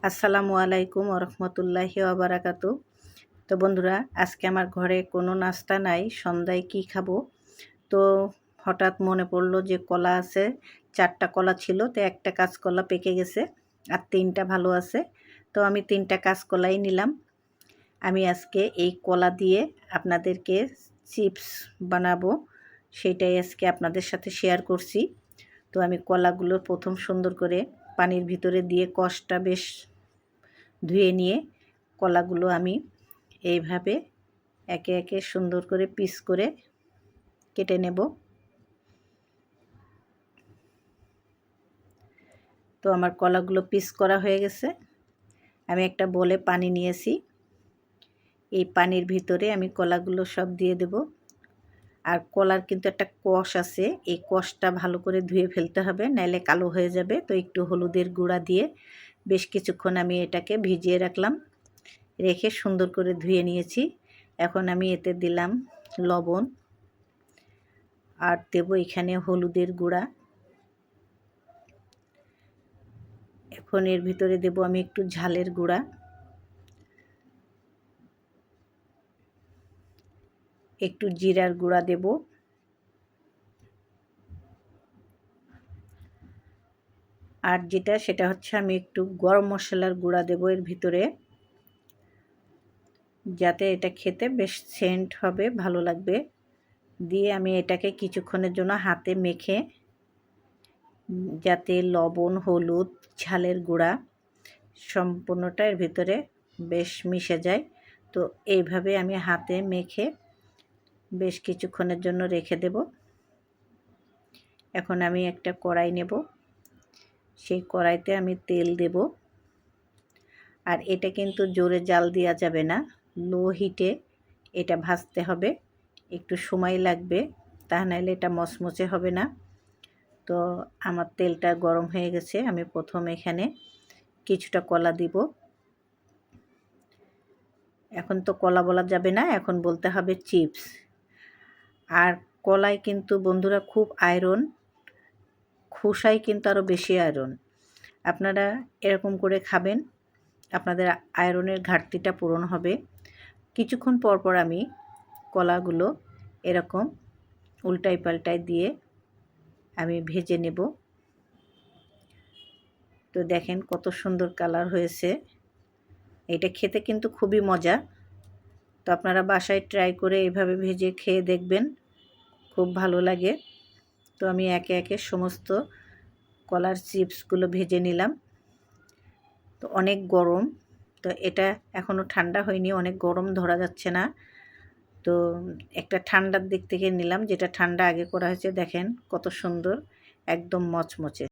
আসসালামু আলাইকুম ওরহমতুল্লাহি ওবারাকাতু। তো বন্ধুরা, আজকে আমার ঘরে কোনো নাস্তা নাই, সন্ধ্যায় কি খাবো? তো হঠাৎ মনে পড়লো যে কলা আছে, 4টা কলা ছিল, তো একটা কাঁচকলা পেকে গেছে আর 3টা ভালো আছে। তো আমি 3টা কাঁচকলাই নিলাম। আমি আজকে এই কলা দিয়ে আপনাদেরকে চিপস বানাবো, সেটাই আজকে আপনাদের সাথে শেয়ার করছি। তো আমি কলাগুলো প্রথম সুন্দর করে পানির ভিতরে দিয়ে কষটা বেশ ধুয়ে নিয়ে কলাগুলো আমি এইভাবে একে একে সুন্দর করে পিস করে কেটে নেব। তো আমার কলাগুলো পিস করা হয়ে গেছে। আমি একটা বলে পানি নিয়েছি, এই পানির ভিতরে আমি কলাগুলো সব দিয়ে দেব। আর কলার কিন্তু একটা কষ আছে, এই কষটা ভালো করে ধুয়ে ফেলতে হবে, নাইলে কালো হয়ে যাবে। তো একটু হলুদের গুঁড়া দিয়ে বেশ কিছুক্ষণ আমি এটাকে ভিজিয়ে রাখলাম, রেখে সুন্দর করে ধুয়ে নিয়েছি। এখন আমি এতে দিলাম লবণ আর দেব এখানে হলুদের গুঁড়া। এখন এর ভিতরে দেব আমি একটু ঝালের গুঁড়া, একটু জিরার গুঁড়া দেব, আর সেটা হচ্ছে আমি একটু গরম মশলার গুঁড়া দেব এর ভিতরে, যাতে এটা খেতে বেশ সেন্ট হবে, ভালো লাগবে। দিয়ে আমি এটাকে কিছুক্ষণের জন্য হাতে মেখে, যাতে লবণ, হলুদ, ঝালের গুঁড়া সম্পূর্ণটা এর ভিতরে বেশ মিশে যায়। তো এইভাবে আমি হাতে মেখে বেশ কিছুক্ষণের জন্য রেখে দেব। এখন আমি একটা কড়াই নেব, সেই কড়াইতে আমি তেল দেব। আর এটা কিন্তু জোরে জাল দেওয়া যাবে না, লো হিটে এটা ভাজতে হবে, একটু সময় লাগবে, তা নাহলে এটা মচমচে হবে না। তো আমার তেলটা গরম হয়ে গেছে, আমি প্রথম এখানে কিছুটা কলা দিব। এখন তো কলা বলা যাবে না, এখন বলতে হবে চিপস। আর কলায় কিন্তু বন্ধুরা খুব আয়রন, খোসায় কিন্তু আরও বেশি আয়রন। আপনারা এরকম করে খাবেন, আপনাদের আয়রনের ঘাটতিটা পূরণ হবে। কিছুক্ষণ পর পর আমি কলাগুলো এরকম উল্টাই পাল্টাই দিয়ে আমি ভেজে নেব। তো দেখেন কত সুন্দর কালার হয়েছে, এটা খেতে কিন্তু খুবই মজা। তো আপনারা বাসায় ট্রাই করে এইভাবে ভেজে খেয়ে দেখবেন, খুব ভালো লাগে। তো আমি একে একে সমস্ত কলার চিপসগুলো ভেজে নিলাম। তো অনেক গরম, তো এটা এখনও ঠান্ডা হয়নি, অনেক গরম, ধরা যাচ্ছে না। তো একটা ঠান্ডার দিক থেকে নিলাম, যেটা ঠান্ডা আগে করা হয়েছে। দেখেন কত সুন্দর, একদম মচমচে।